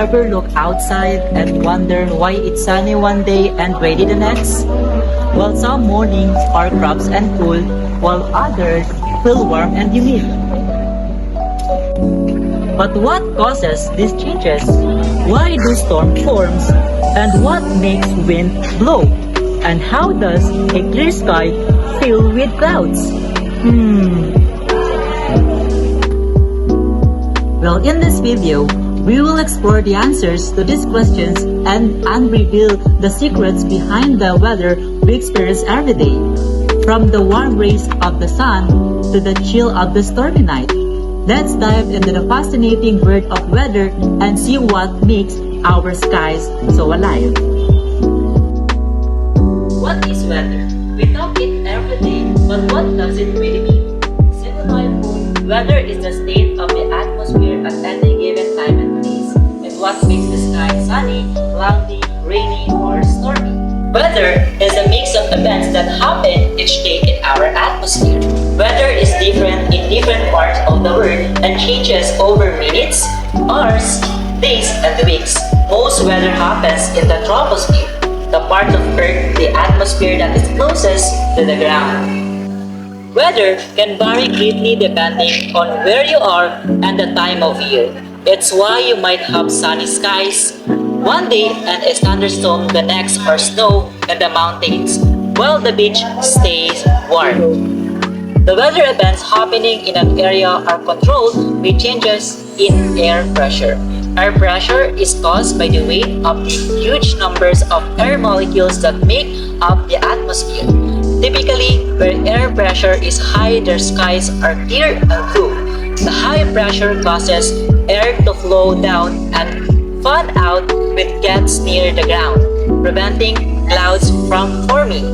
ever look outside and wonder why it's sunny one day and rainy the next? Well, some mornings are crisp and cool, while others feel warm and humid. But what causes these changes? Why do storms form? And what makes wind blow? And how does a clear sky fill with clouds? Well, in this video, we will explore the answers to these questions and unreveal the secrets behind the weather we experience every day. From the warm rays of the sun to the chill of the stormy night. Let's dive into the fascinating world of weather and see what makes our skies so alive. What is weather? We talk it every day, but what does it really mean? Simple put, weather is the state of the atmosphere at any given time and place. It's what makes the sky sunny, cloudy, rainy, or stormy. Weather is a mix of events that happen each day in our atmosphere. Weather is different in different parts of the world and changes over minutes, hours, days, and weeks. Most weather happens in the troposphere, the part of Earth, the atmosphere that is closest to the ground. Weather can vary greatly depending on where you are and the time of year. It's why you might have sunny skies one day and a thunderstorm the next, or snow in the mountains, while the beach stays warm. The weather events happening in an area are controlled by changes in air pressure. Air pressure is caused by the weight of the huge numbers of air molecules that make up the atmosphere. Typically, where air pressure is high, their skies are clear and blue. The high pressure causes air to flow down and fan out when it gets near the ground, preventing clouds from forming.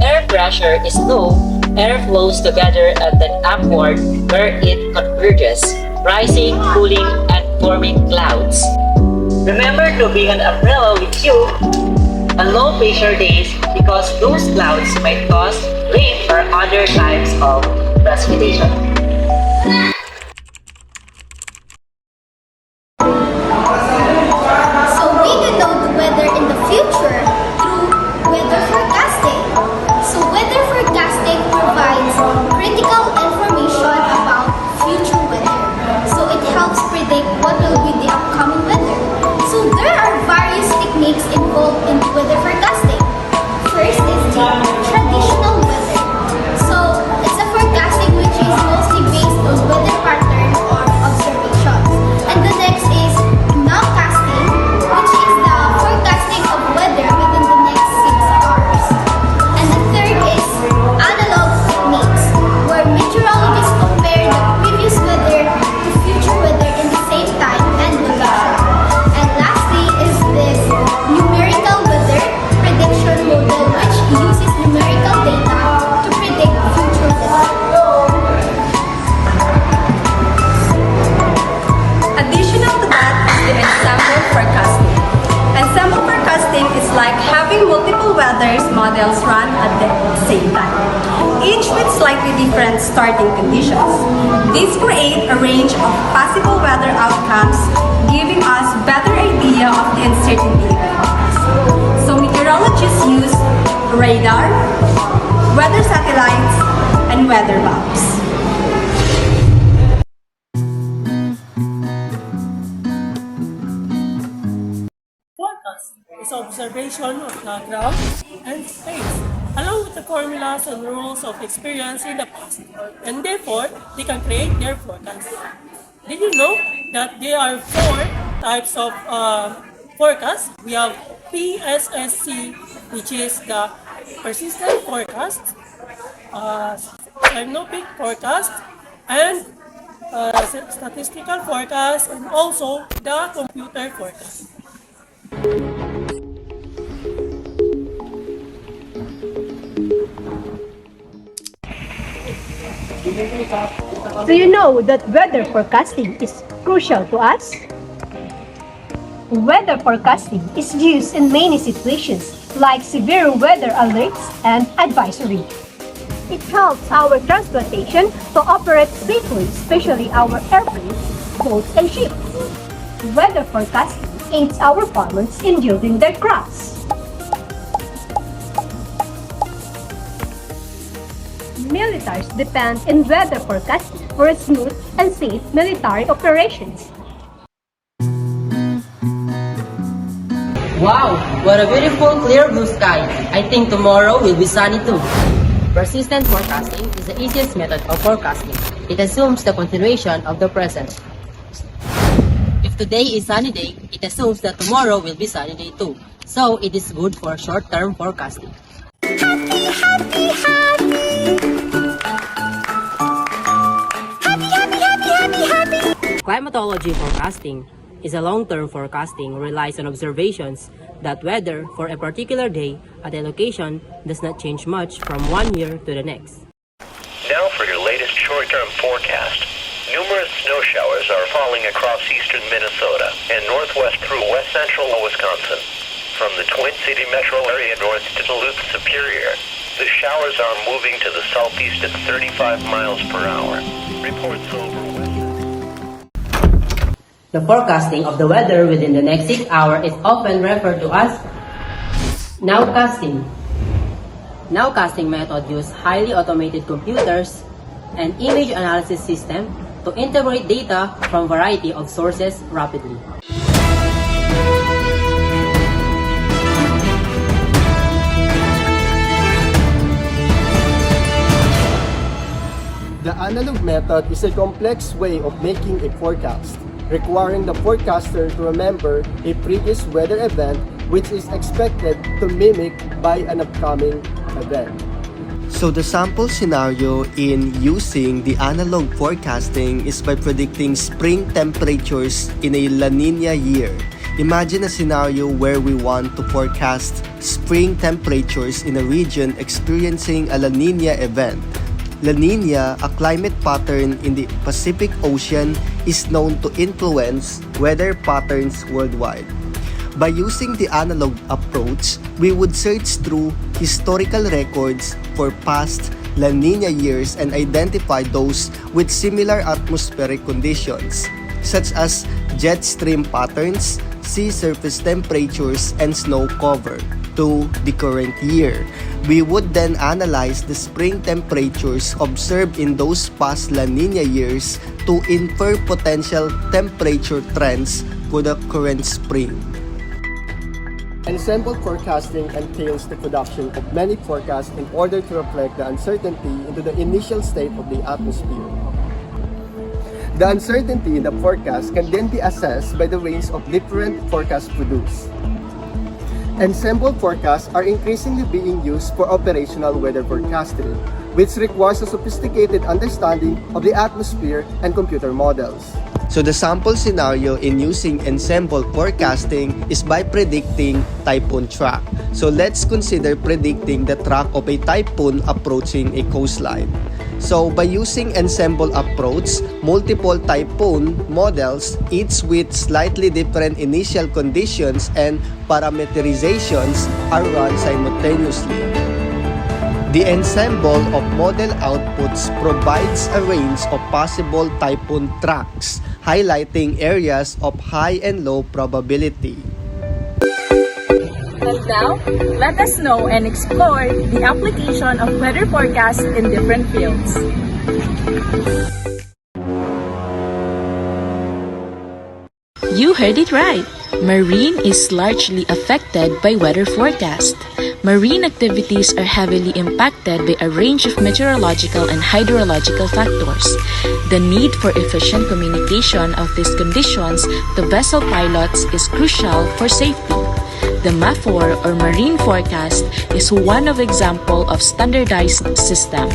Air pressure is low, air flows together and then upward where it converges, rising, cooling, and forming clouds. Remember to bring an umbrella with you on low pressure days because those clouds might cause rain or other types of precipitation. Involved in weather forecasting. First is the traditional weather. So it's a forecasting which is mostly based on weather pattern or observations. And the next is nowcasting, which is the forecasting of weather within the next 6 hours. And the third is analog techniques, where meteorologists compare the previous weather to future weather in the same time and location. And lastly is this numerical weather prediction model, which uses numerical data to predict future weather. Additional to that is the ensemble forecasting. Ensemble forecasting is like having multiple weather models run at the same time, each with slightly different starting conditions. These create a range of possible weather outcomes, giving us better idea of the uncertainty in the forecast. So meteorologists use radar, weather satellites, and weather maps. Forecast is observation of the ground and space, along with the formulas and rules of experience in the past, and therefore they can create their forecast. Did you know that there are 4 types of forecast? We have PSSC, which is the persistent forecast, synoptic forecast, and statistical forecast, and also the computer forecast. Do you know that weather forecasting is crucial to us? Weather forecasting is used in many situations like severe weather alerts and advisory. It helps our transportation to operate safely, especially our airplanes, boats, and ships. Weather forecasting aids our farmers in yielding their crops. Militaries depend on weather forecasting for smooth and safe military operations. Wow, what a beautiful clear blue sky. I think tomorrow will be sunny too. Persistent forecasting is the easiest method of forecasting. It assumes the continuation of the present. If today is sunny day, it assumes that tomorrow will be sunny day too. So it is good for short-term forecasting. Climatology forecasting is a long-term forecasting relies on observations that weather for a particular day at a location does not change much from one year to the next. Now for your latest short-term forecast. Numerous snow showers are falling across eastern Minnesota and northwest through west central Wisconsin. From the Twin City metro area north to Duluth Superior, the showers are moving to the southeast at 35 miles per hour. Reports over west. The forecasting of the weather within the next 6 hours is often referred to as nowcasting. Nowcasting method uses highly automated computers and image analysis system to integrate data from variety of sources rapidly. The analog method is a complex way of making a forecast, requiring the forecaster to remember a previous weather event which is expected to mimic by an upcoming event. So the sample scenario in using the analog forecasting is by predicting spring temperatures in a La Nina year. Imagine a scenario where we want to forecast spring temperatures in a region experiencing a La Nina event. La Nina, a climate pattern in the Pacific Ocean, is known to influence weather patterns worldwide. By using the analog approach, we would search through historical records for past La Nina years and identify those with similar atmospheric conditions, such as jet stream patterns, sea surface temperatures, and snow cover, to the current year. We would then analyze the spring temperatures observed in those past La Nina years to infer potential temperature trends for the current spring. Ensemble forecasting entails the production of many forecasts in order to reflect the uncertainty into the initial state of the atmosphere. The uncertainty in the forecast can then be assessed by the range of different forecasts produced. Ensemble forecasts are increasingly being used for operational weather forecasting, which requires a sophisticated understanding of the atmosphere and computer models. So the sample scenario in using ensemble forecasting is by predicting typhoon track. So let's consider predicting the track of a typhoon approaching a coastline. So by using ensemble approach, multiple typhoon models, each with slightly different initial conditions and parameterizations, are run simultaneously. The ensemble of model outputs provides a range of possible typhoon tracks, highlighting areas of high and low probability. And now, let us know and explore the application of weather forecasts in different fields. You heard it right. Marine is largely affected by weather forecast. Marine activities are heavily impacted by a range of meteorological and hydrological factors. The need for efficient communication of these conditions to vessel pilots is crucial for safety. The MAFOR or Marine Forecast is one of example of standardized system.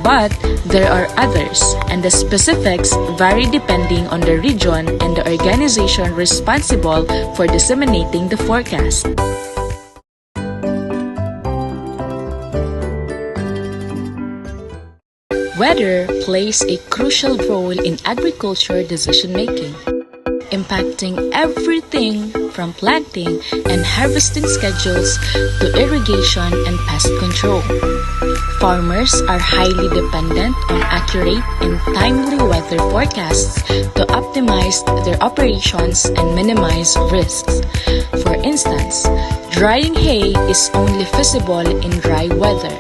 But there are others, and the specifics vary depending on the region and the organization responsible for disseminating the forecast. Weather plays a crucial role in agriculture decision-making. impacting everything from planting and harvesting schedules to irrigation and pest control. Farmers are highly dependent on accurate and timely weather forecasts to optimize their operations and minimize risks. For instance, drying hay is only feasible in dry weather,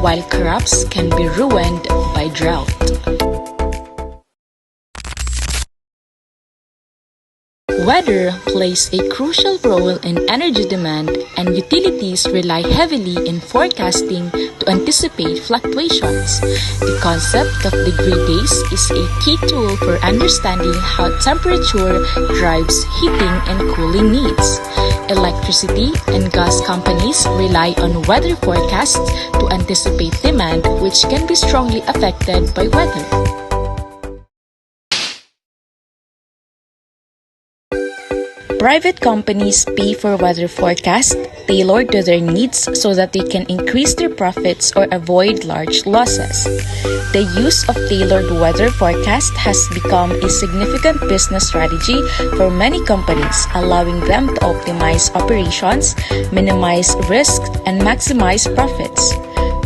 while crops can be ruined by drought. Weather plays a crucial role in energy demand, and utilities rely heavily in forecasting to anticipate fluctuations. The concept of degree days is a key tool for understanding how temperature drives heating and cooling needs. Electricity and gas companies rely on weather forecasts to anticipate demand, which can be strongly affected by weather. Private companies pay for weather forecasts tailored to their needs so that they can increase their profits or avoid large losses. The use of tailored weather forecasts has become a significant business strategy for many companies, allowing them to optimize operations, minimize risks, and maximize profits.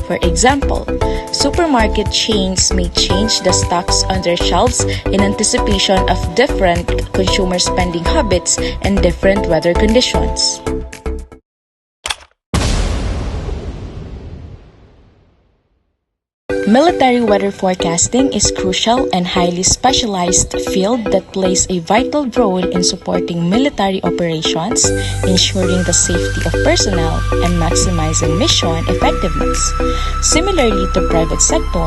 For example, supermarket chains may change the stocks on their shelves in anticipation of different consumer spending habits and different weather conditions. Military weather forecasting is crucial and highly specialized field that plays a vital role in supporting military operations, ensuring the safety of personnel, and maximizing mission effectiveness. Similarly to private sector,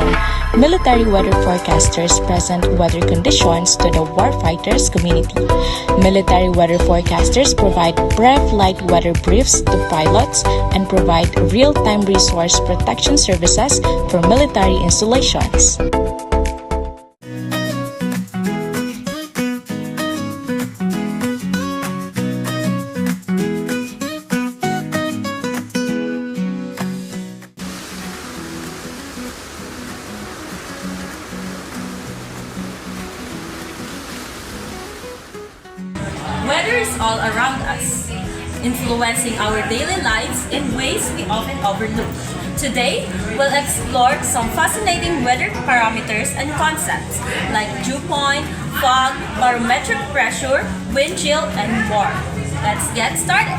military weather forecasters present weather conditions to the warfighters community. Military weather forecasters provide pre-flight weather briefs to pilots and provide real-time resource protection services for military installations. Weather is all around us, influencing our daily lives in ways we often overlook. Today, we'll explore some fascinating weather parameters and concepts like dew point, fog, barometric pressure, wind chill, and more. Let's get started.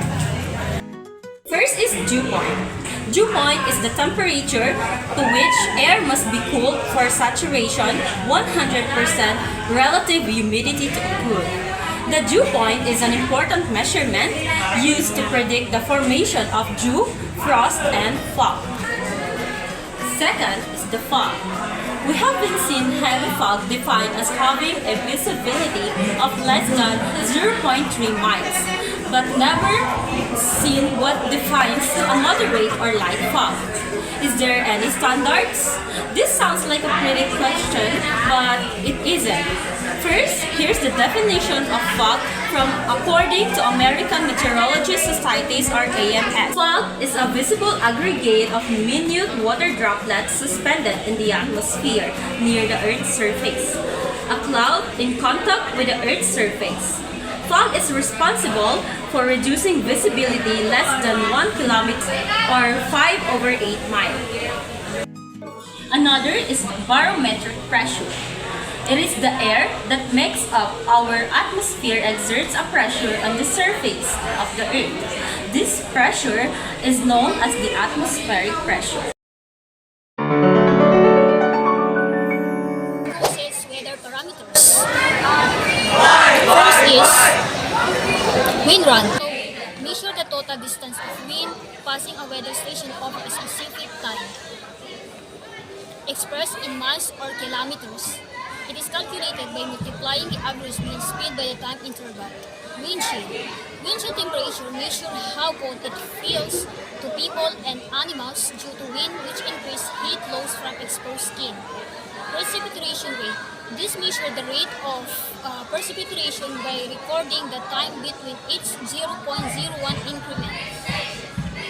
First is dew point. Dew point is the temperature to which air must be cooled for saturation 100% relative humidity to occur. The dew point is an important measurement used to predict the formation of dew, frost, and fog. Second is the fog. We have been seen heavy fog defined as having a visibility of less than 0.3 miles, but never seen what defines a moderate or light fog. Is there any standards? This sounds like a pretty question, but it isn't. First, here's the definition of fog according to American Meteorology Society's or AMS. Fog is a visible aggregate of minute water droplets suspended in the atmosphere near the Earth's surface. A cloud in contact with the Earth's surface. Fog is responsible for reducing visibility less than 1 kilometer or 5/8 miles. Another is barometric pressure. It is the air that makes up our atmosphere exerts a pressure on the surface of the Earth. This pressure is known as the atmospheric pressure. Its weather parameters. First is wind run. So, measure the total distance of wind passing a weather station over a specific time. Expressed in miles or kilometers. It is calculated by multiplying the average wind speed by the time interval. Wind chill. Wind chill temperature measures how cold it feels to people and animals due to wind, which increase heat loss from exposed skin. Precipitation rate. This measures the rate of precipitation by recording the time between each 0.01 increment.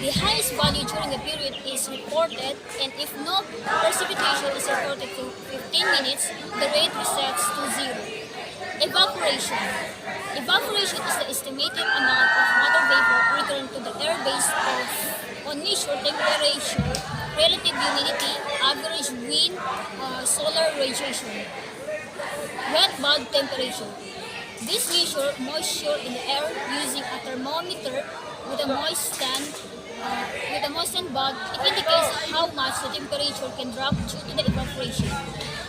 The highest value during the period is reported, and if no precipitation is reported for 15 minutes, the rate resets to 0. Evaporation. Evaporation is the estimated amount of water vapor returned to the air based on measured temperature, relative humidity, average wind, solar radiation. Wet bulb temperature. This measures moisture in the air using a thermometer with a moistened bulb. It indicates how much the temperature can drop due to the evaporation.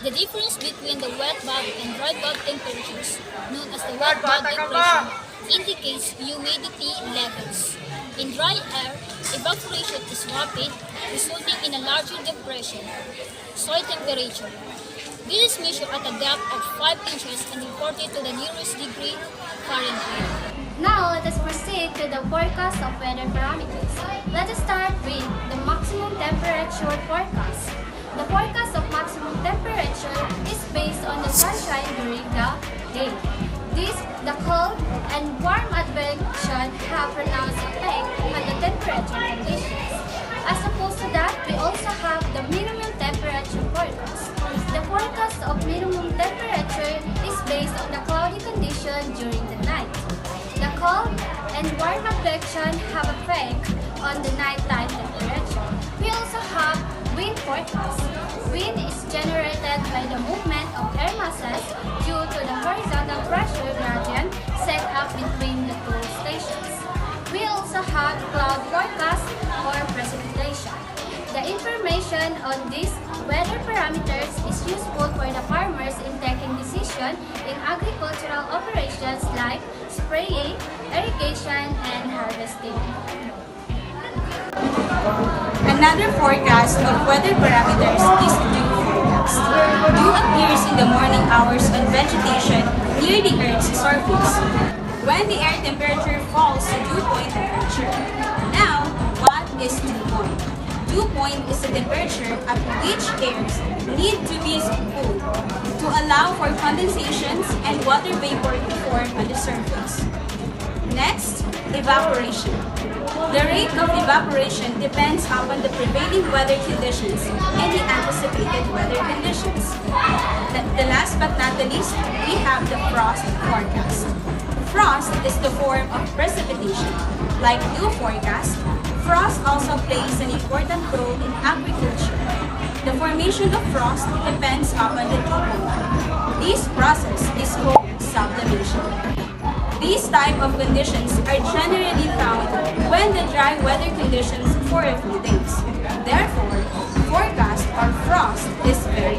The difference between the wet bulb and dry bulb temperatures, known as the wet bulb temperature, indicates humidity levels. In dry air, evaporation is rapid, resulting in a larger depression. Soil temperature. This is measured at a depth of 5 inches and reported to the nearest degree Fahrenheit. Now, let us proceed to the forecast of weather parameters. Let us start with the maximum temperature forecast. The forecast of maximum temperature is based on the sunshine during the day. The cold and warm advection have pronounced effect on the temperature conditions. As opposed to that, we also have the minimum temperature forecast. The forecast of minimum temperature is based on the cloudy condition during the night. The cold and warm advection have effect on the nighttime temperature. We also have wind forecast. Wind is generated by the movement of air masses due to the horizontal pressure gradient set up between the two stations. We also have cloud forecast or precipitation. The information on these weather parameters is useful for the farmers in taking decisions in agricultural operations like spraying, irrigation, and harvesting. Another forecast of weather parameters is dew forecast. Dew appears in the morning hours on vegetation near the Earth's surface, when the air temperature falls to dew point temperature. Now, what is dew point? Dew point is the temperature at which airs need to be cooled to allow for condensations and water vapor to form on the surface. Next, evaporation. The rate of evaporation depends upon the prevailing weather conditions and the anticipated weather conditions. The last but not the least, we have the frost forecast. Frost is the form of precipitation. Like dew forecast, frost also plays an important role in agriculture. The formation of frost depends upon the dew point. This process is called sublimation. These type of conditions are generally found when the dry weather conditions for a few days. Therefore, forecast or frost is very